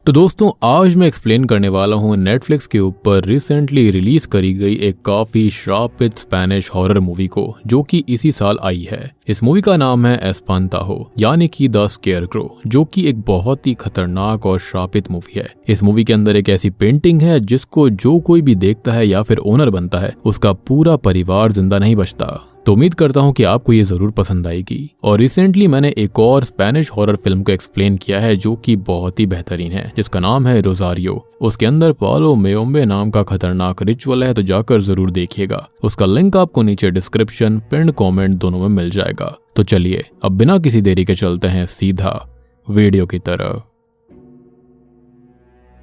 तो दोस्तों आज मैं एक्सप्लेन करने वाला हूँ नेटफ्लिक्स के ऊपर रिसेंटली रिलीज करी गई एक काफी श्रापित स्पेनिश हॉरर मूवी को, जो कि इसी साल आई है। इस मूवी का नाम है एस्पांताहो यानी कि द स्केयरक्रो, जो कि एक बहुत ही खतरनाक और श्रापित मूवी है। इस मूवी के अंदर एक ऐसी पेंटिंग है जिसको जो कोई भी देखता है या फिर ओनर बनता है उसका पूरा परिवार जिंदा नहीं बचता। तो उम्मीद करता हूँ कि आपको ये जरूर पसंद आएगी। और रिसेंटली मैंने एक और स्पेनिश हॉरर फिल्म को एक्सप्लेन किया है जो कि बहुत ही बेहतरीन है, जिसका नाम है रोजारियो। उसके अंदर पालो मेयोम्बे नाम का खतरनाक रिचुअल है, तो जाकर जरूर देखिएगा। उसका लिंक आपको नीचे डिस्क्रिप्शन, पिन कमेंट दोनों में मिल जाएगा। तो चलिए अब बिना किसी देरी के चलते हैं सीधा वीडियो की तरफ।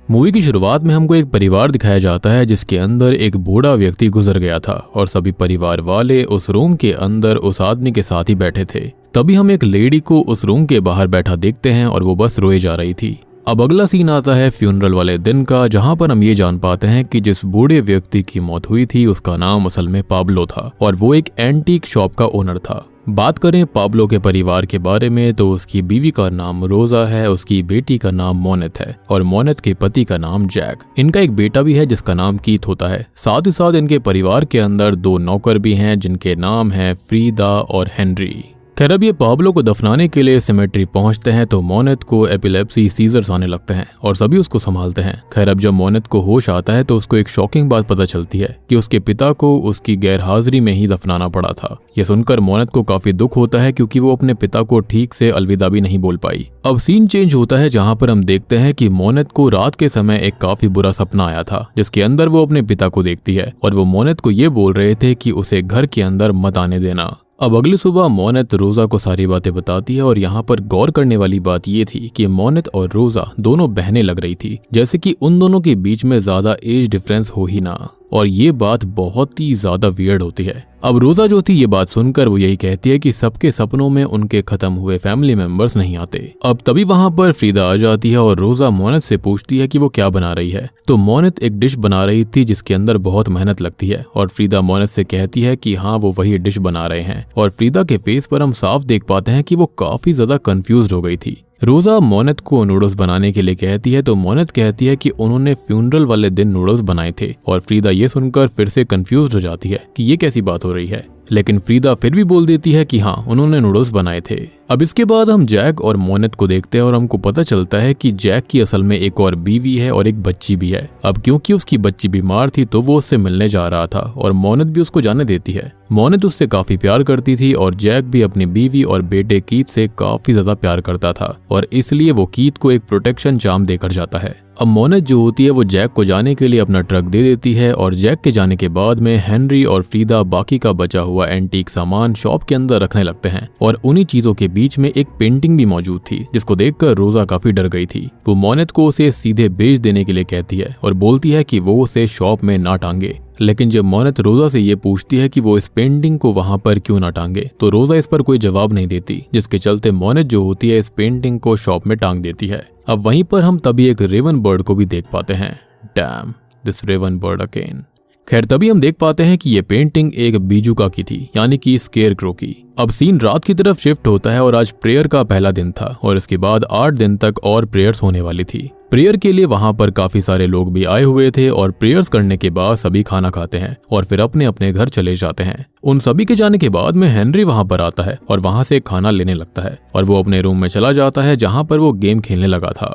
मूवी की शुरुआत में हमको एक परिवार दिखाया जाता है जिसके अंदर एक बूढ़ा व्यक्ति गुजर गया था और सभी परिवार वाले उस रूम के अंदर उस आदमी के साथ ही बैठे थे। तभी हम एक लेडी को उस रूम के बाहर बैठा देखते हैं और वो बस रोए जा रही थी। अब अगला सीन आता है फ्यूनरल वाले दिन का, जहां पर हम ये जान पाते हैं कि जिस बूढ़े व्यक्ति की मौत हुई थी उसका नाम असल में पाब्लो था और वो एक एंटीक शॉप का ओनर था। बात करें पाब्लो के परिवार के बारे में तो उसकी बीवी का नाम रोजा है, उसकी बेटी का नाम मोनेत है और मोनेत के पति का नाम जैक। इनका एक बेटा भी है जिसका नाम कीथ होता है। साथ ही साथ इनके परिवार के अंदर दो नौकर भी हैं जिनके नाम है फ्रीदा और हेनरी। खैर अब ये पाब्लो को दफनाने के लिए सिमेट्री पहुंचते हैं तो मोनेत को एपिलेप्सी सीजर्स आने लगते हैं और सभी उसको संभालते हैं। खैर अब जब मोनेत को होश आता है तो उसको एक शॉकिंग बात पता चलती है कि उसके पिता को उसकी गैरहाजिरी में ही दफनाना पड़ा था। यह सुनकर मोनेत को काफी दुख होता है क्योंकि वो अपने पिता को ठीक से अलविदा भी नहीं बोल पाई। अब सीन चेंज होता है जहाँ पर हम देखते हैं कि मोनेत को रात के समय एक काफी बुरा सपना आया था जिसके अंदर वो अपने पिता को देखती है और वो मोनेत को ये बोल रहे थे कि उसे घर के अंदर मत आने देना। अब अगली सुबह मोनेत रोजा को सारी बातें बताती है और यहाँ पर गौर करने वाली बात ये थी कि मोनेत और रोजा दोनों बहनें लग रही थी, जैसे कि उन दोनों के बीच में ज्यादा एज डिफरेंस हो ही ना। और ये बात बहुत ही ज्यादा वियर्ड होती है। अब रोजा जो थी ये बात सुनकर वो यही कहती है कि सबके सपनों में उनके खत्म हुए फैमिली मेंबर्स नहीं आते। अब तभी वहां पर फ्रीदा आ जाती है और रोजा मोनेत से पूछती है कि वो क्या बना रही है। तो मोनेत एक डिश बना रही थी जिसके अंदर बहुत मेहनत लगती है और फ्रीदा मोनेत से कहती है कि हाँ वो वही डिश बना रहे हैं। और फ्रीदा के फेस पर हम साफ देख पाते हैं कि वो काफी ज्यादा कंफ्यूज हो गई थी। रोजा मोनेत को नूडल्स बनाने के लिए कहती है तो मोनेत कहती है कि उन्होंने फ्यूनरल वाले दिन नूडल्स बनाए थे और फ्रीदा ये सुनकर फिर से कंफ्यूज हो जाती है कि ये कैसी बात हो रही है। लेकिन फ्रीदा फिर भी बोल देती है कि हाँ उन्होंने नूडल्स बनाए थे। अब इसके बाद हम जैक और मोनेत को देखते हैं और हमको पता चलता है कि जैक की असल में एक और बीवी है और एक बच्ची भी है। अब क्योंकि उसकी बच्ची बीमार थी तो वो उससे मिलने जा रहा था और मोनेत भी उसको जाने देती है। मोनेत उससे काफी प्यार करती थी और जैक भी अपनी बीवी और बेटे कीथ से काफी ज्यादा प्यार करता था और इसलिए वो कीथ को एक प्रोटेक्शन चार्म देकर जाता है। अब मोनेत जो होती है वो जैक को जाने के लिए अपना ट्रक दे देती है और जैक के जाने के बाद में हेनरी और फ्रीदा बाकी का बचा हुआ एंटीक सामान शॉप के अंदर रखने लगते हैं। और उन्हीं चीजों के बीच में एक पेंटिंग भी मौजूद थी जिसको देखकर रोजा काफी डर गई थी। वो मोनेत को उसे सीधे बेच देने के लिए कहती है और बोलती है कि वो उसे शॉप में ना टांगे। लेकिन जब मोनेत रोजा से ये पूछती है कि वो इस पेंटिंग को वहां पर क्यों ना टांगे तो रोजा इस पर कोई जवाब नहीं देती, जिसके चलते मोनेत जो होती है इस पेंटिंग को शॉप में टांग देती है। अब वहीं पर हम तभी एक रेवन बर्ड को भी देख पाते हैं। Damn this raven bird again. खैर तभी हम देख पाते हैं कि ये पेंटिंग एक बीजुका की थी यानी कि स्केयरक्रो की। अब सीन रात की तरफ शिफ्ट होता है और आज प्रेयर का पहला दिन था और इसके बाद 8 दिन तक और प्रेयर्स होने वाली थी। प्रेयर के लिए वहां पर काफी सारे लोग भी आए हुए थे और प्रेयर्स करने के बाद सभी खाना खाते हैं और फिर अपने अपने घर चले जाते हैं। उन सभी के जाने के बाद में हेनरी वहां पर आता है और वहां से खाना लेने लगता है और वो अपने रूम में चला जाता है जहां पर वो गेम खेलने लगा था।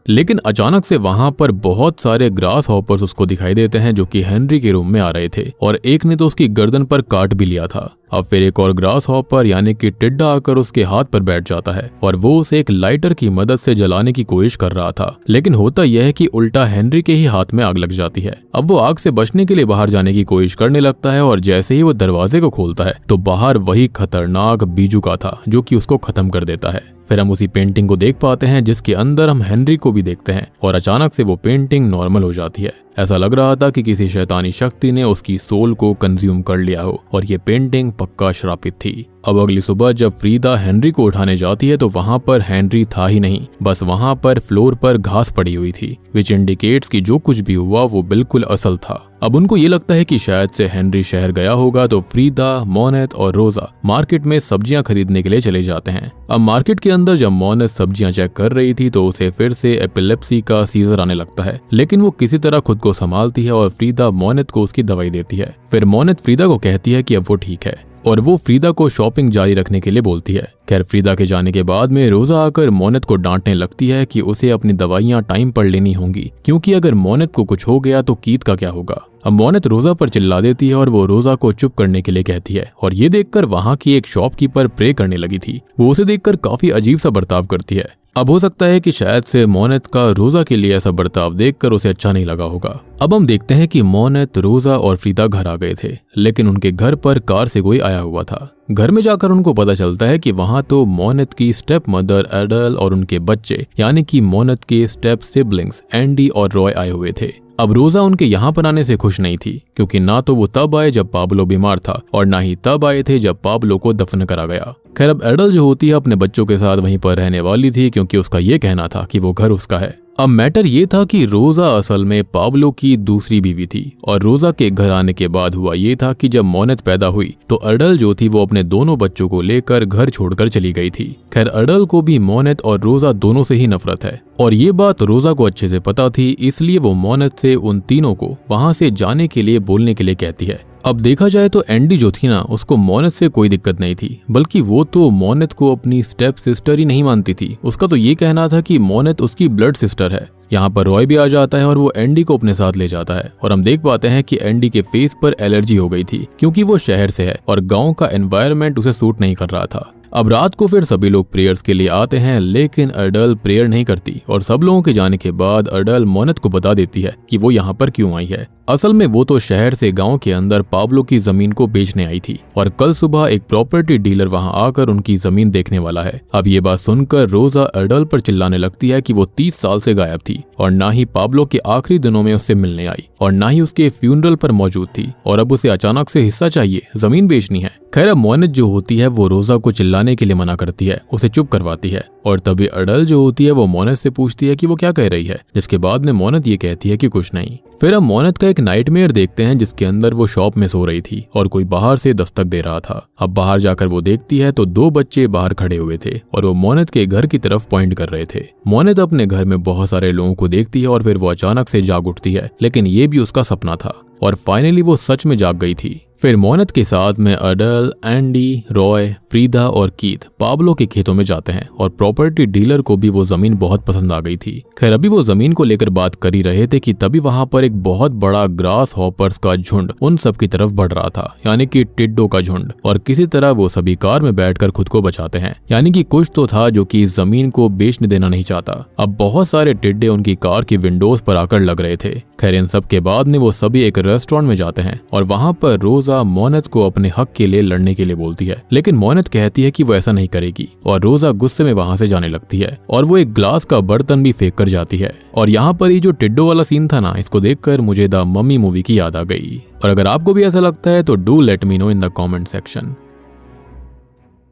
लेकिन अचानक से वहां पर बहुत सारे ग्रास हॉपर्स उसको दिखाई देते हैं जो कि हेनरी के रूम में आ रहे थे और एक ने तो उसकी गर्दन पर काट भी लिया था। अब फिर एक और ग्रास हॉपर यानी कि टिड्डा आकर उसके हाथ पर बैठ जाता है और वो उसे एक लाइटर की मदद से जलाने की कोशिश कर रहा था। लेकिन होता यह है कि उल्टा हेनरी के ही हाथ में आग लग जाती है। अब वो आग से बचने के लिए बाहर जाने की कोशिश करने लगता है और जैसे ही वो दरवाजे को खोलता है तो बाहर वही खतरनाक बीजुका था जो कि उसको खत्म कर देता है। फिर हम उसी पेंटिंग को देख पाते हैं जिसके अंदर हम हेनरी को भी देखते हैं और अचानक से वो पेंटिंग नॉर्मल हो जाती है। ऐसा लग रहा था कि किसी शैतानी शक्ति ने उसकी सोल को कंज्यूम कर लिया हो और ये पेंटिंग पक्का श्रापित थी। अब अगली सुबह जब फ्रीदा हेनरी को उठाने जाती है तो वहां पर हेनरी था ही नहीं, बस वहां पर फ्लोर पर घास पड़ी हुई थी, विच इंडिकेट्स कि जो कुछ भी हुआ वो बिल्कुल असल था। अब उनको ये लगता है कि शायद से हेनरी शहर गया होगा, तो फ्रीदा, मोनेत और रोजा मार्केट में सब्जियां खरीदने के लिए चले जाते हैं। अब मार्केट के अंदर जब मोनेत सब्जियां चेक कर रही थी तो उसे फिर से एपिलेप्सी का सीजर आने लगता है, लेकिन वो किसी तरह खुद को संभालती है और फ्रीदा मोनेत को उसकी दवाई देती है। फिर मोनेत फ्रीदा को कहती है कि अब वो ठीक है और वो फ्रीदा को शॉपिंग जारी रखने के लिए बोलती है। खैर फ्रीदा के जाने के बाद में रोजा आकर मोनेत को डांटने लगती है कि उसे अपनी दवाइयां टाइम पर लेनी होंगी, क्योंकि अगर मोनेत को कुछ हो गया तो कीथ का क्या होगा। अब मोनेत रोजा पर चिल्ला देती है और वो रोजा को चुप करने के लिए कहती है, और ये देखकर वहां की एक शॉपकीपर प्रे करने लगी थी। वो उसे देखकर काफी अजीब सा बर्ताव करती है। अब हो सकता है कि शायद से मोनेत का रोजा के लिए ऐसा बर्ताव देखकर उसे अच्छा नहीं लगा होगा। अब हम देखते हैं कि मोनेत, रोजा और फ्रीदा घर आ गए थे, लेकिन उनके घर पर कार से कोई आया हुआ था। घर में जाकर उनको पता चलता है कि वहां तो मोनेत की स्टेप मदर एडल और उनके बच्चे यानी कि मोनेत के स्टेप सिबलिंग्स एंडी और रॉय आए हुए थे। अब रोजा उनके यहाँ पर आने से खुश नहीं थी, क्योंकि ना तो वो तब आए जब पाब्लो बीमार था और ना ही तब आए थे जब पाब्लो को दफन करा गया। खैर अब एडल जो होती है अपने बच्चों के साथ वहीं पर रहने वाली थी, क्योंकि उसका ये कहना था कि वो घर उसका है। अब मैटर ये था कि रोजा असल में पाब्लो की दूसरी बीवी थी, और रोजा के घर आने के बाद हुआ ये था कि जब मोनेत पैदा हुई तो अडल जो थी वो अपने दोनों बच्चों को लेकर घर छोड़कर चली गई थी। खैर अडल को भी मोनेत और रोजा दोनों से ही नफरत है, और ये बात रोजा को अच्छे से पता थी, इसलिए वो मोनेत से उन तीनों को वहां से जाने के लिए बोलने के लिए कहती है। अब देखा जाए तो एंडी जो थी ना, उसको मोनेत से कोई दिक्कत नहीं थी, बल्कि वो तो मोनेत को अपनी स्टेप सिस्टर ही नहीं मानती थी। उसका तो ये कहना था कि मोनेत उसकी ब्लड सिस्टर है। यहाँ पर रॉय भी आ जाता है और वो एंडी को अपने साथ ले जाता है, और हम देख पाते हैं कि एंडी के फेस पर एलर्जी हो गई थी, क्योंकि वो शहर से है और गांव का एनवायरनमेंट उसे सूट नहीं कर रहा था। अब रात को फिर सभी लोग प्रेयर्स के लिए आते हैं, लेकिन अडल प्रेयर नहीं करती, और सब लोगों के जाने के बाद अडल मोनेत को बता देती है कि वो यहाँ पर क्यों आई है। असल में वो तो शहर से गांव के अंदर पाब्लो की जमीन को बेचने आई थी, और कल सुबह एक प्रॉपर्टी डीलर वहां आकर उनकी जमीन देखने वाला है। अब ये बात सुनकर रोजा अडल पर चिल्लाने लगती है कि वो 30 साल से गायब थी, और ना ही पाब्लो के आखिरी दिनों में उससे मिलने आई, और ना ही उसके फ्यूनरल पर मौजूद थी, और अब उसे अचानक से हिस्सा चाहिए, जमीन बेचनी है। खैर अब मोनेत जो होती है वो रोजा को चिल्लाने के लिए मना करती है, उसे चुप करवाती है, और तभी अडल जो होती है वो मोनेत से पूछती है कि वो क्या कह रही है, जिसके बाद में मोनेत ये कहती है कि कुछ नहीं। फिर हम मोनेत का एक नाइटमेयर देखते हैं, जिसके अंदर वो शॉप में सो रही थी और कोई बाहर से दस्तक दे रहा था। अब बाहर जाकर वो देखती है तो 2 बच्चे बाहर खड़े हुए थे और वो मोनेत के घर की तरफ पॉइंट कर रहे थे। मोनेत अपने घर में बहुत सारे लोगों को देखती है और फिर वो अचानक से जाग उठती है, लेकिन ये भी उसका सपना था, और फाइनली वो सच में जाग गई थी। फिर मोनेत के साथ में अडल, एंडी, रॉय, फ्रीदा और कीथ पाब्लो के खेतों में जाते हैं, और प्रॉपर्टी डीलर को भी वो जमीन बहुत पसंद आ गई थी। खैर अभी वो जमीन को लेकर बात कर ही रहे थे कि तभी वहां पर एक बहुत बड़ा ग्रास हॉपर्स का झुंड उन सब की तरफ बढ़ रहा था, यानी कि टिड्डो का झुंड, और किसी तरह वो सभी कार में बैठकर खुद को बचाते हैं। यानी कि कुछ तो था जो कि इस जमीन को बेचने देना नहीं चाहता। अब बहुत सारे टिड्डे उनकी कार की विंडोज पर आकर लग रहे थे। खैर इन सब के बाद में वो सभी एक रेस्टोरेंट में जाते हैं, और वहां पर रोजा मोनेत को अपने हक के लिए लड़ने के लिए बोलती है, लेकिन मोनेत कहती है कि वो ऐसा नहीं करेगी, और रोजा गुस्से में वहां से जाने लगती है, और वो एक ग्लास का बर्तन भी फेंक कर जाती है। और यहाँ पर ये जो टिड्डो वाला सीन था ना, इसको देखकर मुझे द मम्मी मूवी की याद आ गई। और अगर आपको भी ऐसा लगता है तो do let me know in the comment section.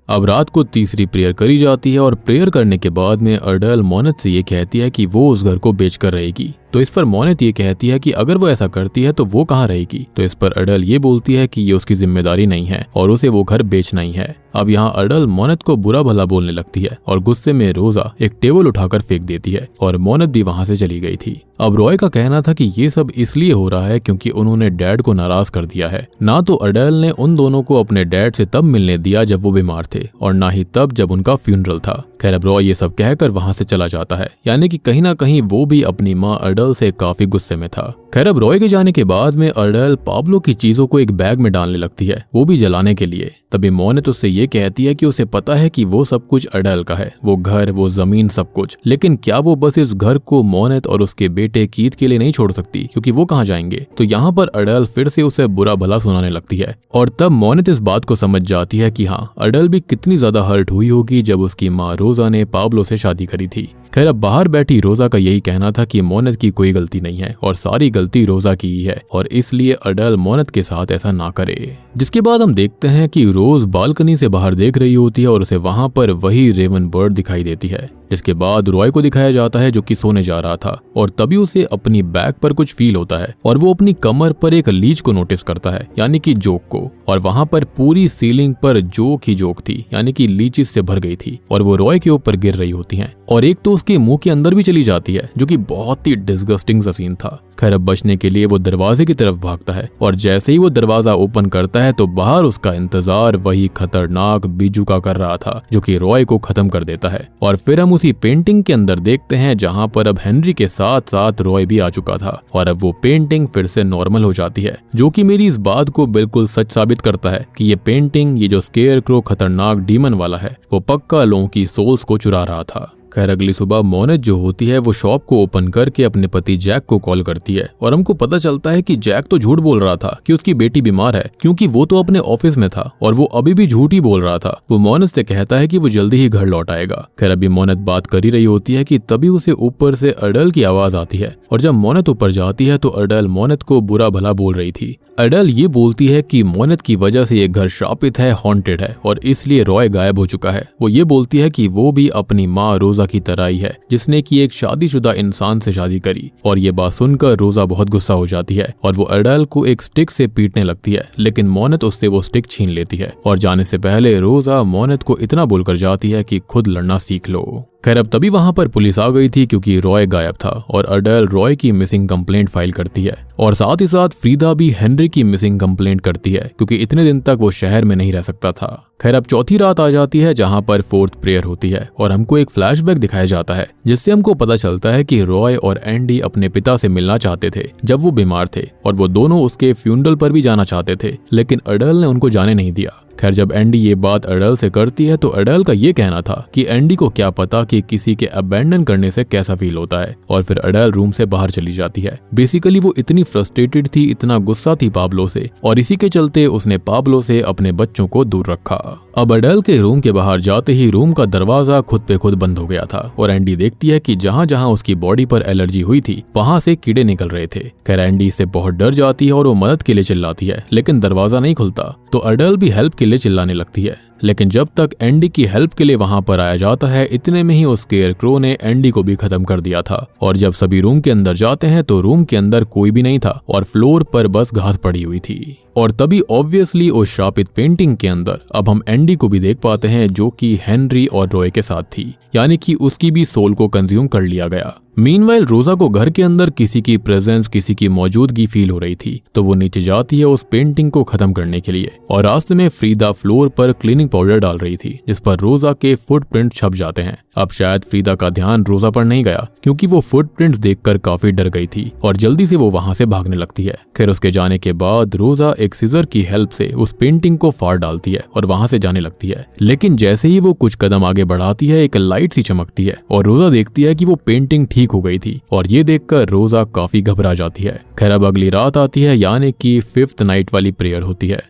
अब रात को तीसरी प्रेयर करी जाती है, और प्रेयर करने के बाद में अडल मोनेत से ये कहती है कि वो उस घर को बेचकर रहेगी। तो इस पर मोनेत ये कहती है कि अगर वो ऐसा करती है तो वो कहाँ रहेगी। तो इस पर अडल ये बोलती है कि ये उसकी जिम्मेदारी नहीं है और उसे वो घर बेचना ही है। अब यहाँ अडल मोनेत को बुरा भला बोलने लगती है, और गुस्से में रोजा एक टेबल उठाकर फेंक देती है, और मोनेत भी वहां से चली गई थी। अब रॉय का कहना था कि ये सब इसलिए हो रहा है क्योंकि उन्होंने डैड को नाराज कर दिया है। ना तो अडल ने उन दोनों को अपने डैड से तब मिलने दिया जब वो बीमार थे, और ना ही तब जब उनका फ्यूनरल था। खैर अब रॉय ये सब कहकर वहां से चला जाता है, यानी कि कहीं ना कहीं वो भी अपनी माँ अडल से काफी गुस्से में था। खैर अब रॉय के जाने के बाद में अडल पाब्लो की चीजों को एक बैग में डालने लगती है, वो भी जलाने के लिए। तभी मोनेत उससे ये कहती है कि उसे पता है कि वो सब कुछ अडल का है, वो घर, वो जमीन, सब कुछ, लेकिन क्या वो बस इस घर को मोनेत और उसके बेटे कीथ के लिए नहीं छोड़ सकती, क्योंकि वो कहाँ जाएंगे। तो यहाँ पर अडल फिर से उसे बुरा भला सुनाने लगती है, और तब मोनेत इस बात को समझ जाती है कि हाँ, अडल भी कितनी ज्यादा हर्ट हुई होगी जब उसकी माँ रोजा ने पाब्लो से शादी करी थी। खैर अब बाहर बैठी रोजा का यही कहना था कि मोनेत की कोई गलती नहीं है और सारी गलती रोजा की ही है, और इसलिए अडल मोनेत के साथ ऐसा ना करे। जिसके बाद हम देखते हैं कि रोज बालकनी से बाहर देख रही होती है और उसे वहां पर वही रेवन बर्ड दिखाई देती है। जिसके बाद रॉय को दिखाया जाता है जो कि सोने जा रहा था और तभी उसे अपनी बैक पर कुछ फील होता है और वो अपनी कमर पर एक लीच को नोटिस करता है, यानी कि जोक को, और वहां पर पूरी सीलिंग पर जोक ही जोक थी, यानी कि लीचेस से भर गई थी और वो रॉय के ऊपर गिर रही होती हैं और एक तो उसके मुंह के अंदर भी चली जाती है, जो कि बहुत ही डिस्गस्टिंग सा सीन था। खैर अब बचने के लिए वो दरवाजे की तरफ भागता है और जैसे ही वो दरवाजा ओपन करता है तो बाहर उसका इंतजार वही खतरनाक बीजू का कर रहा था जो कि रॉय को खत्म कर देता है। और फिर हम उसी पेंटिंग के अंदर देखते हैं जहां पर अब हेनरी के साथ साथ रॉय भी आ चुका था और अब वो पेंटिंग फिर से नॉर्मल हो जाती है, जो कि मेरी इस बात को बिल्कुल सच साबित करता है कि ये पेंटिंग, ये जो स्केयरक्रो खतरनाक डीमन वाला है, वो पक्का लोगों की सोल्स को चुरा रहा था। खैर अगली सुबह मोनेट जो होती है वो शॉप को ओपन करके अपने पति जैक को कॉल करती है और हमको पता चलता है कि जैक तो झूठ बोल रहा था कि उसकी बेटी बीमार है, क्योंकि वो तो अपने ऑफिस में था और वो अभी भी झूठ ही बोल रहा था। वो मोनेट से कहता है कि वो जल्दी ही घर लौट आएगा। खैर अभी मोनेट बात कर ही रही होती है कि तभी उसे ऊपर से अडल की आवाज आती है और जब मोनेट ऊपर जाती है तो अडल मोनेट को बुरा भला बोल रही थी। अडल ये बोलती है कि मोनेट की वजह से ये घर श्रापित है, हॉन्टेड है और इसलिए रॉय गायब हो चुका है। वो ये बोलती है कि वो भी अपनी माँ रोजा की तरह ही है जिसने कि एक शादीशुदा इंसान से शादी करी। और ये बात सुनकर रोजा बहुत गुस्सा हो जाती है और वो अडल को एक स्टिक से पीटने लगती है, लेकिन मोनेट उससे वो स्टिक छीन लेती है और जाने से पहले रोजा मोनेट को इतना बोलकर जाती है कि खुद लड़ना सीख लो। खैर अब तभी वहां पर पुलिस आ गई थी क्योंकि रॉय गायब था और अडल रॉय की मिसिंग कंप्लेंट फाइल करती है और साथ ही साथ फ्रीदा भी हेनरी की मिसिंग कंप्लेंट करती है क्योंकि इतने दिन तक वो शहर में नहीं रह सकता था। खैर अब चौथी रात आ जाती है जहां पर फोर्थ प्रेयर होती है और हमको एक फ्लैशबैक दिखाया जाता है जिससे हमको पता चलता है कि रॉय और एंडी अपने पिता से मिलना चाहते थे जब वो बीमार थे और वो दोनों उसके फ्यूनरल पर भी जाना चाहते थे, लेकिन अडल ने उनको जाने नहीं दिया। खैर जब एंडी ये बात अडल से करती है तो अडल का ये कहना था कि एंडी को क्या पता कि किसी के अबैंडन करने से कैसा फील होता है और फिर अडल रूम से बाहर चली जाती है। बेसिकली वो इतनी फ्रस्ट्रेटेड थी, इतना गुस्सा थी पाब्लो से और इसी के चलते उसने पाब्लो से अपने बच्चों को दूर रखा। अब अडल के रूम के बाहर जाते ही रूम का दरवाजा खुद पे खुद बंद हो गया था और एंडी देखती है कि जहाँ जहाँ उसकी बॉडी पर एलर्जी हुई थी वहां से कीड़े निकल रहे थे। खैर एंडी इससे बहुत डर जाती है और वो मदद के लिए चिल्लाती है, लेकिन दरवाजा नहीं खुलता तो अडल भी हेल्प के लिए चिल्लाने लगती है। लेकिन जब तक एंडी की हेल्प के लिए वहां पर आया जाता है इतने में ही उस स्केयरक्रो ने एंडी को भी खत्म कर दिया था और जब सभी रूम के अंदर जाते हैं तो रूम के अंदर कोई भी नहीं था और फ्लोर पर बस घास पड़ी हुई थी। और तभी ऑब्वियसली उस श्रापित पेंटिंग के अंदर अब हम एंडी को भी देख पाते हैं जो कि हेनरी और रॉय के साथ थी, यानी कि उसकी भी सोल को कंज्यूम कर लिया गया। मीनवाइल रोजा को घर के अंदर किसी की प्रेजेंस, किसी की मौजूदगी फील हो रही थी तो वो नीचे जाती है उस पेंटिंग को खत्म करने के लिए और रास्ते में फ्रीदा फ्लोर पर क्लीनिंग पाउडर डाल रही थी जिस पर रोजा के फुटप्रिंट छप जाते हैं। अब शायद फ्रीदा का ध्यान रोजा पर नहीं गया क्योंकि वो फुटप्रिंट्स देखकर काफी डर गई थी और जल्दी से वो वहां से भागने लगती है। खैर उसके जाने के बाद रोजा एक सीजर की हेल्प से उस पेंटिंग को फाड़ डालती है और वहां से जाने लगती है, लेकिन जैसे ही वो कुछ कदम आगे बढ़ाती है एक लाइट सी चमकती है और रोजा देखती है कि वो पेंटिंग ठीक हो गई थी और ये देखकर रोजा काफी घबरा जाती है। खैर अब अगली रात आती है यानी कि 5th नाइट वाली प्रेयर होती है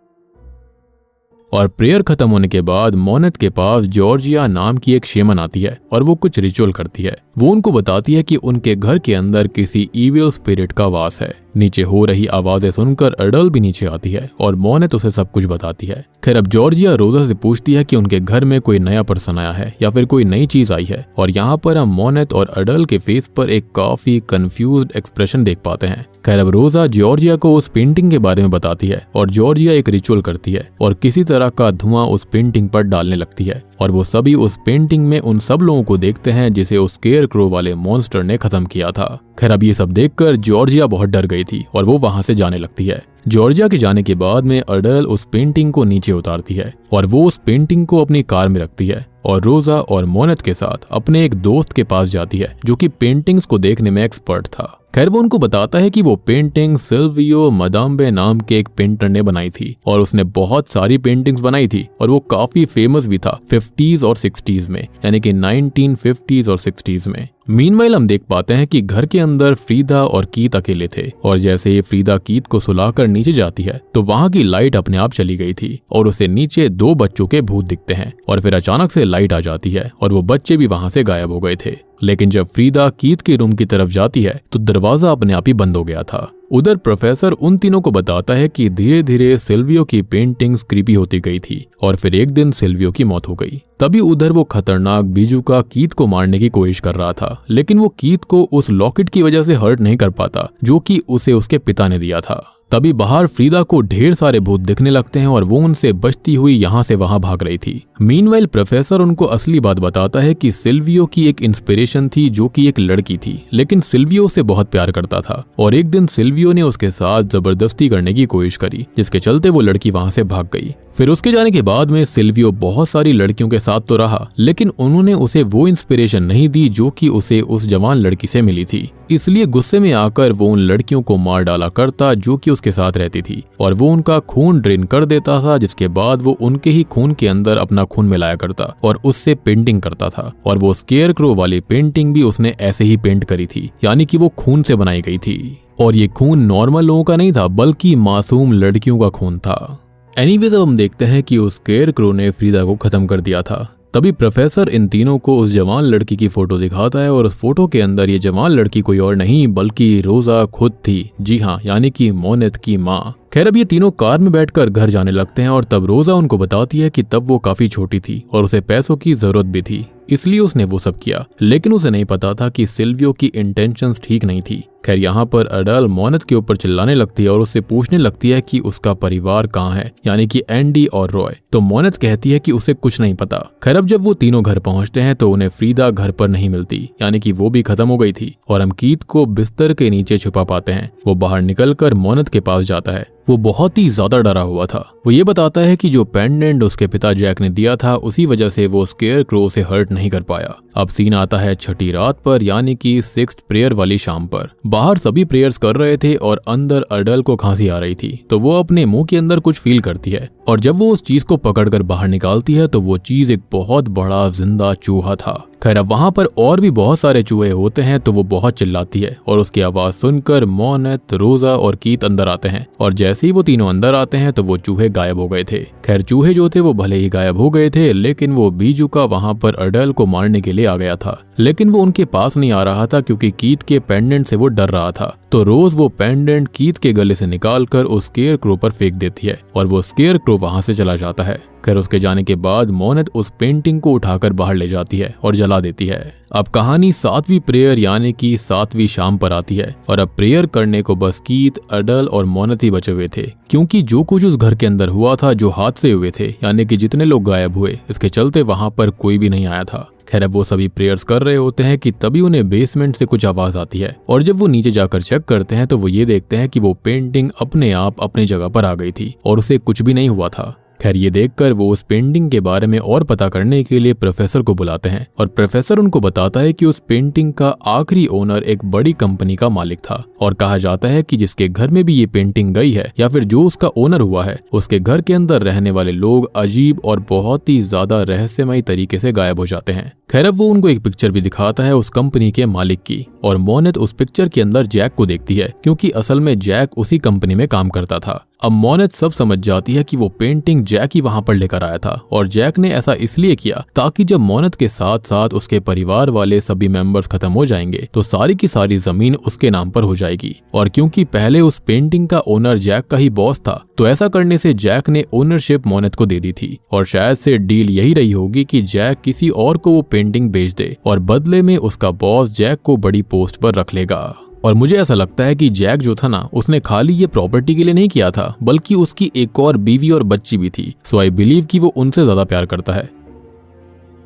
और प्रेयर खत्म होने के बाद मोनेट के पास जॉर्जिया नाम की एक शेमन आती है और वो कुछ रिचुअल करती है। वो उनको बताती है कि उनके घर के अंदर किसी इविल स्पिरिट का वास है। नीचे हो रही आवाजें सुनकर अडल भी नीचे आती है और मोनेट उसे सब कुछ बताती है। खैर अब जॉर्जिया रोजा से पूछती है कि उनके घर में कोई नया पर्सन आया है या फिर कोई नई चीज आई है और यहाँ पर हम मोनेट और अडल के फेस पर एक काफी कंफ्यूज्ड एक्सप्रेशन देख पाते हैं। खैर अब रोजा जॉर्जिया को उस पेंटिंग के बारे में बताती है और जॉर्जिया एक रिचुअल करती है और किसी तरह का धुआं उस पेंटिंग पर डालने लगती है और वो सभी उस पेंटिंग में उन सब लोगों को देखते हैं जिसे उस स्केयरक्रो वाले मॉन्स्टर ने खत्म किया था। खैर अब ये सब देखकर जॉर्जिया बहुत डर गई थी और वो वहां से जाने लगती है। जॉर्जिया के जाने के बाद में अडल उस पेंटिंग को नीचे उतारती है और वो उस पेंटिंग को अपनी कार में रखती है और रोजा और मोनेट के साथ अपने एक दोस्त के पास जाती है जो कि पेंटिंग्स को देखने में एक्सपर्ट था। खैर वो उनको बताता है कि वो पेंटिंग सिल्वियो मदाम्बे नाम के एक पेंटर ने बनाई थी और उसने बहुत सारी पेंटिंग्स बनाई थी और वो काफी फेमस भी था 50s और 60s में, यानी कि 1950s और 60s में। मीनवाइल हम देख पाते हैं कि घर के अंदर फ्रीदा और कीत अकेले थे और जैसे ही फ्रीदा कीत को सुलाकर नीचे जाती है तो वहां की लाइट अपने आप चली गई थी और उसे नीचे 2 बच्चों के भूत दिखते हैं और फिर अचानक से लाइट आ जाती है और वो बच्चे भी वहां से गायब हो गए थे। लेकिन जब फ्रीदा कीथ के रूम की तरफ जाती है तो दरवाजा अपने आप ही बंद हो गया था। उधर प्रोफेसर उन तीनों को बताता है कि धीरे धीरे सिल्वियो की पेंटिंग्स क्रीपी होती गई थी और फिर एक दिन सिल्वियो की मौत हो गई। तभी उधर वो खतरनाक बीजुका कीथ को मारने की कोशिश कर रहा था, लेकिन वो कीथ को उस लॉकेट की वजह से हर्ट नहीं कर पाता जो कि उसे उसके पिता ने दिया था। तभी बाहर फ्रीदा को ढेर सारे भूत दिखने लगते हैं और वो उनसे बचती हुई यहाँ से वहां भाग रही थी। मीनवाइल प्रोफेसर उनको असली बात बताता है कि सिल्वियो की एक इंस्पिरेशन थी जो कि एक लड़की थी, लेकिन सिल्वियो उसे बहुत प्यार करता था और एक दिन सिल्वियो ने उसके साथ जबरदस्ती करने की कोशिश करी, जिसके चलते वो लड़की वहां से भाग गई। फिर उसके जाने के बाद में सिल्वियो बहुत सारी लड़कियों के साथ तो रहा, लेकिन उन्होंने उसे वो इंस्पिरेशन नहीं दी जो कि उसे उस जवान लड़की से मिली थी। इसलिए गुस्से में आकर वो उन लड़कियों को मार डाला करता जो कि उसके साथ रहती थी और वो उनका खून ड्रेन कर देता था, जिसके बाद वो उनके ही खून के अंदर अपना खून मिलाया करता और उससे पेंटिंग करता था। और वो स्केयरक्रो वाली पेंटिंग भी उसने ऐसे ही पेंट करी थी, यानी कि वो खून से बनाई गई थी और ये खून नॉर्मल लोगों का नहीं था बल्कि मासूम लड़कियों का खून था। एनीवेज अब हम देखते हैं कि उस स्केयरक्रो ने फ्रीदा को खत्म कर दिया था। तभी प्रोफेसर इन तीनों को उस जवान लड़की की फोटो दिखाता है और उस फोटो के अंदर ये जवान लड़की कोई और नहीं बल्कि रोजा खुद थी। जी हाँ, यानी कि मोनेथ की माँ। खैर अब ये तीनों कार में बैठकर घर जाने लगते हैं और तब रोजा उनको बताती है कि तब वो काफी छोटी थी और उसे पैसों की जरूरत भी थी, इसलिए उसने वो सब किया। लेकिन उसे नहीं पता था कि सिल्वियो की इंटेंशंस ठीक नहीं थी। खैर यहाँ पर अडल मोनेथ के ऊपर चिल्लाने लगती है और उससे पूछने लगती है कि उसका परिवार कहाँ है, यानी कि एंडी और रॉय। तो मोनेथ कहती है कि उसे कुछ नहीं पता। खैर अब जब वो तीनों घर पहुंचते हैं तो उन्हें फ्रीदा घर पर नहीं मिलती, यानी कि वो भी खत्म हो गई थी और हम कीथ को बिस्तर के नीचे छुपा पाते हैं। वो बाहर निकलकर मोनेथ के पास जाता है। वो बहुत ही ज्यादा डरा हुआ था। वो ये बताता है कि जो पेंडेंट उसके पिता जैक ने दिया था उसी वजह से वो स्केयरक्रो से हर्ट नहीं कर पाया। अब सीन आता है छठी रात पर, यानी कि 6th प्रेयर वाली शाम पर। बाहर सभी प्रेयर्स कर रहे थे और अंदर अडल को खांसी आ रही थी, तो वो अपने मुंह के अंदर कुछ फील करती है और जब वो उस चीज को पकड़कर बाहर निकालती है तो वो चीज एक बहुत बड़ा जिंदा चूहा था। खैर अब वहां पर और भी बहुत सारे चूहे होते हैं, तो वो बहुत चिल्लाती है और उसकी आवाज सुनकर मोनेथ, रोजा और कीथ अंदर आते हैं और जैसे ही वो तीनों अंदर आते हैं तो वो चूहे गायब हो गए थे। खैर चूहे जो थे वो भले ही गायब हो गए थे, लेकिन वो बीजुका वहां पर अडल को मारने के लिए आ गया था, लेकिन वो उनके पास नहीं आ रहा था क्योंकि कीथ के पेंडेंट से वो डर रहा था। तो रोज वो पेंडेंट कीथ के गले से निकालकर उस स्केयरक्रो पर फेंक देती है और वो स्केयरक्रो वहां से चला जाता है। खैर उसके जाने के बाद मोनेथ उस पेंटिंग को उठाकर बाहर ले जाती है और जला देती है। अब कहानी 7वीं प्रेयर यानी कि 7वीं शाम पर आती है और अब प्रेयर करने को बस कीथ, अडल और मोनेथ ही बचे हुए थे, क्योंकि जो कुछ उस घर के अंदर हुआ था, जो हादसे हुए थे, यानी कि जितने लोग गायब हुए, इसके चलते वहां पर कोई भी नहीं आया था। खैर अब वो सभी प्रेयर्स कर रहे होते हैं कि तभी उन्हें बेसमेंट से कुछ आवाज आती है और जब वो नीचे जाकर चेक करते हैं तो वो ये देखते हैं कि वो पेंटिंग अपने आप अपनी जगह पर आ गई थी और उसे कुछ भी नहीं हुआ था। खैर ये देखकर वो उस पेंटिंग के बारे में और पता करने के लिए प्रोफेसर को बुलाते हैं और प्रोफेसर उनको बताता है कि उस पेंटिंग का आखिरी ओनर एक बड़ी कंपनी का मालिक था और कहा जाता है कि जिसके घर में भी ये पेंटिंग गई है या फिर जो उसका ओनर हुआ है, उसके घर के अंदर रहने वाले लोग अजीब और बहुत ही ज्यादा रहस्यमयी तरीके से गायब हो जाते हैं। खैर अब वो उनको एक पिक्चर भी दिखाता है उस कंपनी के मालिक की और मोनेथ उस पिक्चर के अंदर जैक को देखती है, क्योंकि असल में जैक उसी कंपनी में काम करता था। अब मोनेथ सब समझ जाती है कि वो पेंटिंग जैक ही वहां पर लेकर आया था और जैक ने ऐसा इसलिए किया ताकि जब मोनेथ के साथ साथ उसके परिवार वाले सभी मेंबर्स खत्म हो जाएंगे तो सारी की सारी जमीन उसके नाम पर हो जाएगी। और क्योंकि पहले उस पेंटिंग का ओनर जैक का ही बॉस था, तो ऐसा करने से जैक ने ओनरशिप मोनेथ को दे दी थी और शायद से डील यही रही होगी कि जैक किसी और को वो पेंटिंग बेच दे और बदले में उसका बॉस जैक को बड़ी पोस्ट पर रख लेगा। और मुझे ऐसा लगता है कि जैक जो था ना, उसने खाली ये प्रॉपर्टी के लिए नहीं किया था, बल्कि उसकी एक और बीवी और बच्ची भी थी। सो आई बिलीव कि वो उनसे ज्यादा प्यार करता है।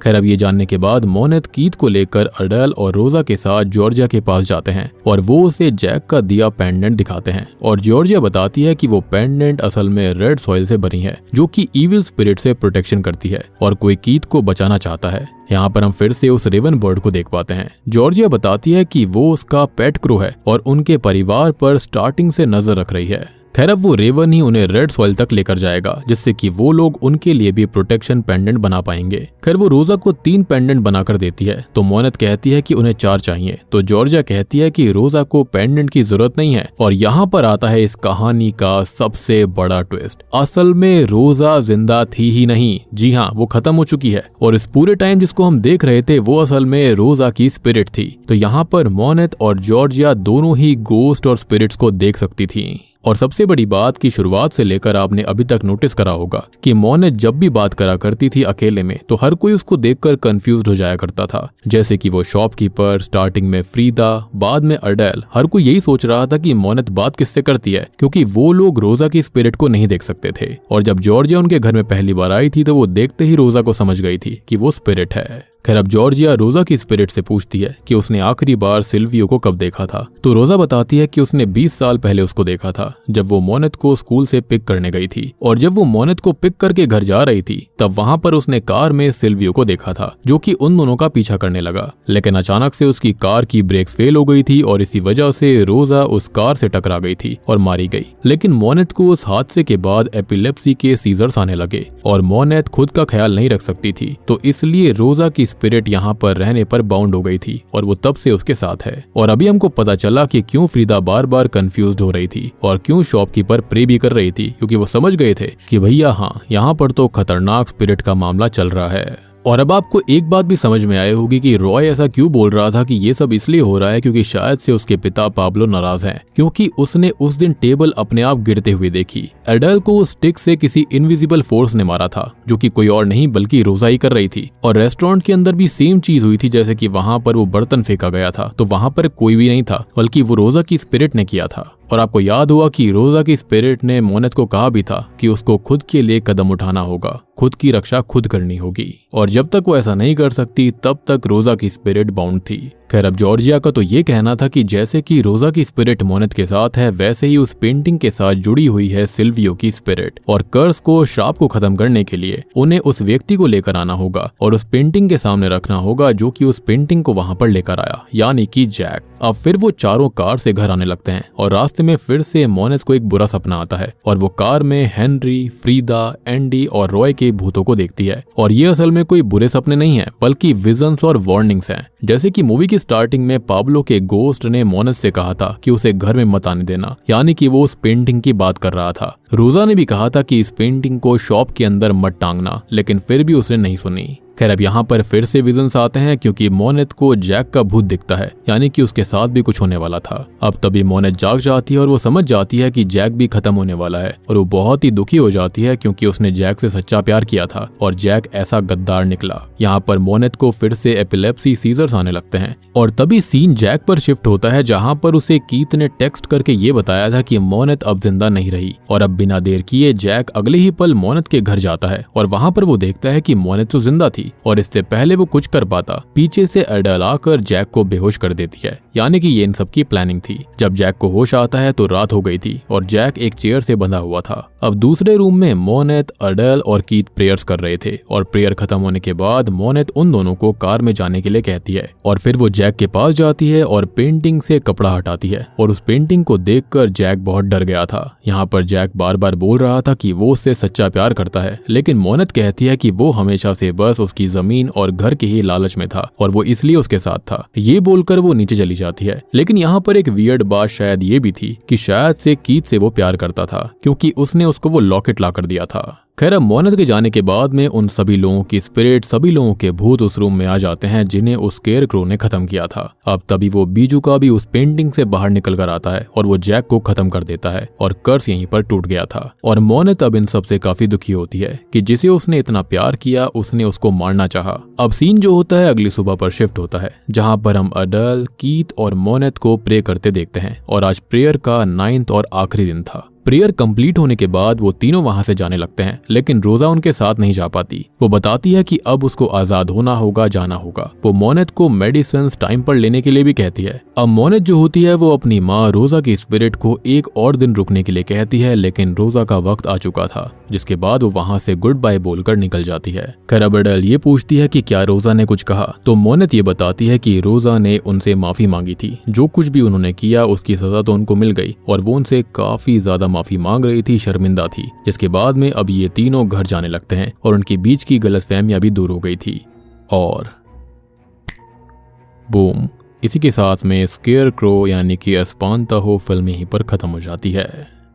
खैर अब ये जानने के बाद मोनेथ कीथ को लेकर अडल और रोजा के साथ जॉर्जिया के पास जाते हैं और वो उसे जैक का दिया पेंडेंट दिखाते हैं और जॉर्जिया बताती है कि वो पेंडेंट असल में रेड सॉइल से बनी है, जो कि इविल स्पिरिट से प्रोटेक्शन करती है और कोई कीथ को बचाना चाहता है। यहाँ पर हम फिर से उस रेवन बर्ड को देख पाते हैं। जॉर्जिया बताती है कि वो उसका पेट क्रो है और उनके परिवार पर स्टार्टिंग से नजर रख रही है। खैर अब वो रेवन ही उन्हें रेड सॉइल तक लेकर जाएगा, जिससे कि वो लोग उनके लिए भी प्रोटेक्शन पेंडेंट बना पाएंगे। खैर वो रोजा को 3 पेंडेंट बनाकर देती है, तो मोनेट कहती है कि उन्हें 4 चाहिए, तो जॉर्जिया कहती है कि रोजा को पेंडेंट की जरूरत नहीं है। और यहाँ पर आता है इस कहानी का सबसे बड़ा ट्विस्ट। असल में रोजा जिंदा थी ही नहीं, जी हाँ वो खत्म हो चुकी है, और इस पूरे टाइम जिसको हम देख रहे थे वो असल में रोजा की स्पिरिट थी। तो यहाँ पर मोनेट और जॉर्जिया दोनों ही गोस्ट और स्पिरिट्स को देख सकती थी। और सबसे बड़ी बात की शुरुआत से लेकर आपने अभी तक नोटिस करा होगा कि मोनेट जब भी बात करा करती थी अकेले में, तो हर कोई उसको देखकर कंफ्यूज्ड हो जाया करता था। जैसे कि वो शॉपकीपर, स्टार्टिंग में फ्रीदा, बाद में अडेल, हर कोई यही सोच रहा था कि मोनेट बात किससे करती है, क्योंकि वो लोग रोजा की स्पिरिट को नहीं देख सकते थे। और जब जॉर्जिया उनके घर में पहली बार आई थी तो वो देखते ही रोजा को समझ गई थी कि वो स्पिरिट है। खैर अब जॉर्जिया रोजा की स्पिरिट से पूछती है कि उसने आखिरी बार सिल्वियो को कब देखा था, तो रोजा बताती है कि उसने 20 साल पहले उसको देखा था, जब वो मोनेट को स्कूल से पिक करने गई थी। और जब वो मोनेट को पिक करके घर जा रही थी तब वहां पर उसने कार में सिल्वियो को देखा था, जो कि उन दोनों का पीछा करने लगा। लेकिन अचानक से उसकी कार की ब्रेक्स फेल हो गई थी और इसी वजह से रोजा उस कार से टकरा गई थी और मारी गई। लेकिन मोनेट को उस हादसे के बाद एपिलेप्सी के सीजर्स आने लगे और मोनेट खुद का ख्याल नहीं रख सकती थी, तो इसलिए रोजा की स्पिरिट यहाँ पर रहने पर बाउंड हो गई थी और वो तब से उसके साथ है। और अभी हमको पता चला कि क्यों फ्रीदा बार बार कंफ्यूज्ड हो रही थी और क्यों शॉपकीपर प्रे भी कर रही थी, क्योंकि वो समझ गए थे कि भैया हाँ यहाँ पर तो खतरनाक स्पिरिट का मामला चल रहा है। और अब आपको एक बात भी समझ में आई होगी कि रॉय ऐसा क्यों बोल रहा था कि ये सब इसलिए हो रहा है क्योंकि शायद से उसके पिता पाब्लो नाराज हैं, क्योंकि उसने उस दिन टेबल अपने आप गिरते हुए देखी। एडल को उस स्टिक से किसी इनविजिबल फोर्स ने मारा था, जो कि कोई और नहीं बल्कि रोजा ही कर रही थी। और रेस्टोरेंट के अंदर भी सेम चीज हुई थी, जैसे कि वहां पर वो बर्तन फेंका गया था तो वहां पर कोई भी नहीं था, बल्कि वो रोजा की स्पिरिट ने किया था। और आपको याद हुआ कि रोजा की स्पिरिट ने मोनेट को कहा भी था कि उसको खुद के लिए कदम उठाना होगा, खुद की रक्षा खुद करनी होगी, और जब तक वो ऐसा नहीं कर सकती तब तक रोजा की स्पिरिट बाउंड थी। खैर अब जॉर्जिया का तो ये कहना था कि जैसे कि रोजा की स्पिरिट मोनेट के साथ है, वैसे ही उस पेंटिंग के साथ जुड़ी हुई है सिल्वियो की स्पिरिट, और कर्स को, श्राप को खत्म करने के लिए उन्हें उस व्यक्ति को लेकर आना होगा और उस पेंटिंग के सामने रखना होगा जो कि उस पेंटिंग को वहां पर लेकर आया, यानी कि जैक। अब फिर वो चारों कार से घर आने लगते हैं और रास्ते में फिर से मोनेट को एक बुरा सपना आता है और वो कार में हेनरी, फ्रीदा, एंडी और रॉय के भूतों को देखती है। और ये असल में कोई बुरे सपने नहीं है, बल्कि विजन्स और वार्निंग्स हैं। जैसे कि मूवी की स्टार्टिंग में पाब्लो के गोस्ट ने मोनेट से कहा था कि उसे घर में मत आने देना, यानी कि वो उस पेंटिंग की बात कर रहा था। रोजा ने भी कहा था कि इस पेंटिंग को शॉप के अंदर मत टांगना, लेकिन फिर भी उसने नहीं सुनी। खैर अब यहाँ पर फिर से विजन्स आते हैं क्योंकि मोनेट को जैक का भूत दिखता है, यानी कि उसके साथ भी कुछ होने वाला था। अब तभी मोनेट जाग जाती है और वो समझ जाती है कि जैक भी खत्म होने वाला है, और वो बहुत ही दुखी हो जाती है क्योंकि उसने जैक से सच्चा प्यार किया था और जैक ऐसा गद्दार निकला। यहाँ पर मोनेट को फिर से एपिलेप्सी सीजर्स आने लगते हैं और तभी सीन जैक पर शिफ्ट होता है, जहाँ पर उसे कीथ ने टेक्स्ट करके ये बताया था कि मोनेट अब जिंदा नहीं रही। और अब बिना देर किए जैक अगले ही पल मोनेट के घर जाता है और वहाँ पर वो देखता है कि मोनेट तो जिंदा थी, और इससे पहले वो कुछ कर पाता, पीछे से एडल आकर जैक को बेहोश कर देती है, यानी कि ये इन सब की प्लानिंग थी। जब जैक को होश आता है तो रात हो गई थी और जैक एक चेयर से बंधा हुआ था। अब दूसरे रूम में मोनेट, एडल और कीथ प्रेयर्स कर रहे थे, और प्रेयर खत्म होने के बाद मोनेट उन दोनों को कार में जाने के लिए कहती है और फिर वो जैक के पास जाती है और पेंटिंग से कपड़ा हटाती है, और उस पेंटिंग को देखकर जैक बहुत डर गया था। यहाँ पर जैक बार बार बोल रहा था कि वो उससे सच्चा प्यार करता है, लेकिन मोनेट कहती है कि वो हमेशा से बस उसकी जमीन और घर के ही लालच में था और वो इसलिए उसके साथ था। ये बोलकर वो नीचे चली जाती है। लेकिन यहाँ पर एक वियर्ड बात शायद ये भी थी कि शायद से कीथ से वो प्यार करता था, क्योंकि उसने उसको वो लॉकेट ला कर दिया था। खैर अब मोनेट के जाने के बाद में उन सभी लोगों की स्पिरिट, सभी लोगों के भूत उस रूम में आ जाते हैं जिन्हें उस स्केयरक्रो ने खत्म किया था। अब तभी वो बीजू का भी उस पेंटिंग से बाहर निकल कर आता है और वो जैक को खत्म कर देता है और कर्स यहीं पर टूट गया था। और मोनेट अब इन सब से काफी दुखी होती है कि जिसे उसने इतना प्यार किया उसने उसको मारना चाहा। अब सीन जो होता है अगली सुबह पर शिफ्ट होता है, जहाँ पर हम एडल, कीथ और मोनेट को प्रे करते देखते हैं, और आज प्रेयर का 9th और आखिरी दिन था। प्रेयर कंप्लीट होने के बाद वो तीनों वहां से जाने लगते हैं, लेकिन रोजा उनके साथ नहीं जा पाती। वो बताती है कि अब उसको आजाद होना होगा, जाना होगा। वो मोनेट को मेडिसिन टाइम पर लेने के लिए भी कहती है। अब मोनेट जो होती है वो अपनी माँ रोजा की स्पिरिट को एक और दिन रुकने के लिए कहती है, लेकिन रोजा का वक्त आ चुका था। जिसके बाद वो वहाँ से गुड बाय बोलकर निकल जाती है। खैर अब एडेल ये पूछती है कि क्या रोजा ने कुछ कहा, तो मोनेट ये बताती है कि रोजा ने उनसे माफी मांगी थी। जो कुछ भी उन्होंने किया उसकी सजा तो उनको मिल गई और वो उनसे काफी ज्यादा माफी मांग रही थी, शर्मिंदा थी। जिसके बाद में अब ये तीनों घर जाने लगते हैं और उनके बीच की गलतफहमियां भी दूर हो गई थी। और बूम, इसी के साथ में स्केयरक्रो यानी कि एस्पांताहो फिल्म यहीं पर खत्म हो जाती है।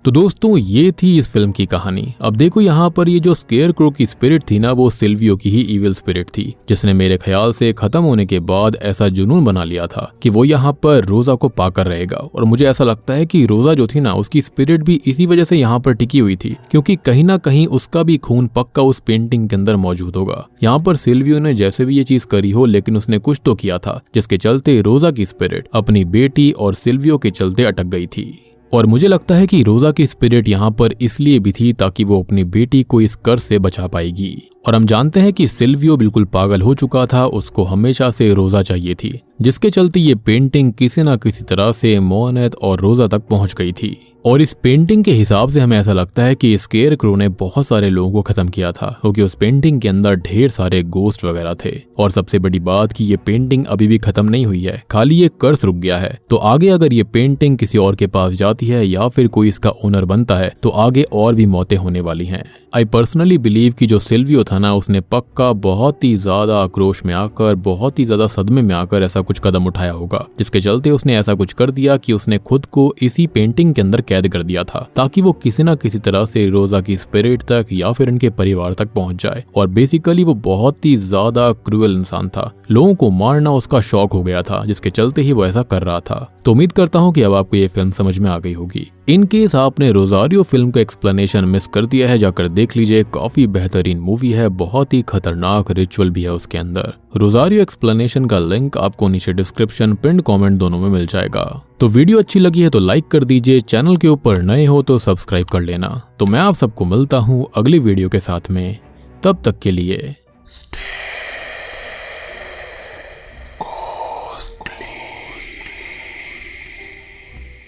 तो दोस्तों ये थी इस फिल्म की कहानी। अब देखो यहाँ पर ये जो स्केयरक्रो की स्पिरिट थी ना, वो सिल्वियो की ही इविल स्पिरिट थी, जिसने मेरे ख्याल से खत्म होने के बाद ऐसा जुनून बना लिया था कि वो यहाँ पर रोजा को पाकर रहेगा। और मुझे ऐसा लगता है कि रोजा जो थी ना, उसकी स्पिरिट भी इसी वजह से यहाँ पर टिकी हुई थी, क्योंकि कहीं ना कहीं उसका भी खून पक्का उस पेंटिंग के अंदर मौजूद होगा। यहाँ पर सिल्वियो ने जैसे भी ये चीज करी हो, लेकिन उसने कुछ तो किया था जिसके चलते रोजा की स्पिरिट अपनी बेटी और सिल्वियो के चलते अटक गई थी। और मुझे लगता है कि रोजा की स्पिरिट यहाँ पर इसलिए भी थी ताकि वो अपनी बेटी को इस कर्ज से बचा पाएगी। और हम जानते हैं कि सिल्वियो बिल्कुल पागल हो चुका था, उसको हमेशा से रोजा चाहिए थी, जिसके चलते ये पेंटिंग किसी न किसी तरह से मोनेट और रोजा तक पहुंच गई थी। और इस पेंटिंग के हिसाब से हमें ऐसा लगता है कि स्केयरक्रो ने बहुत सारे लोगों को खत्म किया था, क्योंकि उस पेंटिंग के अंदर ढेर सारे गोस्ट वगैरह थे। और सबसे बड़ी बात कि ये पेंटिंग अभी भी खत्म नहीं हुई है, खाली ये कर्ज रुक गया है। तो आगे अगर ये पेंटिंग किसी और के पास जाती है या फिर कोई इसका ओनर बनता है, तो आगे और भी मौतें होने वाली हैं। आई पर्सनली बिलीव कि जो सिल्वियो था ना, उसने पक्का बहुत ही ज्यादा आक्रोश में आकर, बहुत ही ज्यादा सदमे में आकर ऐसा कुछ कदम उठाया होगा, जिसके चलते उसने ऐसा कुछ कर दिया कि उसने खुद को इसी पेंटिंग के अंदर कैद कर दिया था, ताकि वो किसी न किसी तरह से रोजा की स्पिरिट तक या फिर उनके परिवार तक पहुंच जाए। और बेसिकली वो बहुत ही ज्यादा क्रूएल इंसान था, लोगों को मारना उसका शौक हो गया था, जिसके चलते ही वो ऐसा कर रहा था। तो उम्मीद करता हूँ कि अब आपको ये फिल्म समझ में आ गई होगी। इन केस आपने रोजारियो फिल्म का एक्सप्लेनेशन मिस कर दिया है, जाकर देख लीजिए, काफी बेहतरीन मूवी है, बहुत ही खतरनाक रिचुअल भी है उसके अंदर। रोजारियो एक्सप्लेनेशन का लिंक आपको नीचे डिस्क्रिप्शन, पिन कमेंट दोनों में मिल जाएगा। तो वीडियो अच्छी लगी है तो लाइक कर दीजिए, चैनल के ऊपर नए हो तो सब्सक्राइब कर लेना। तो मैं आप सबको मिलता हूँ अगली वीडियो के साथ में, तब तक के लिए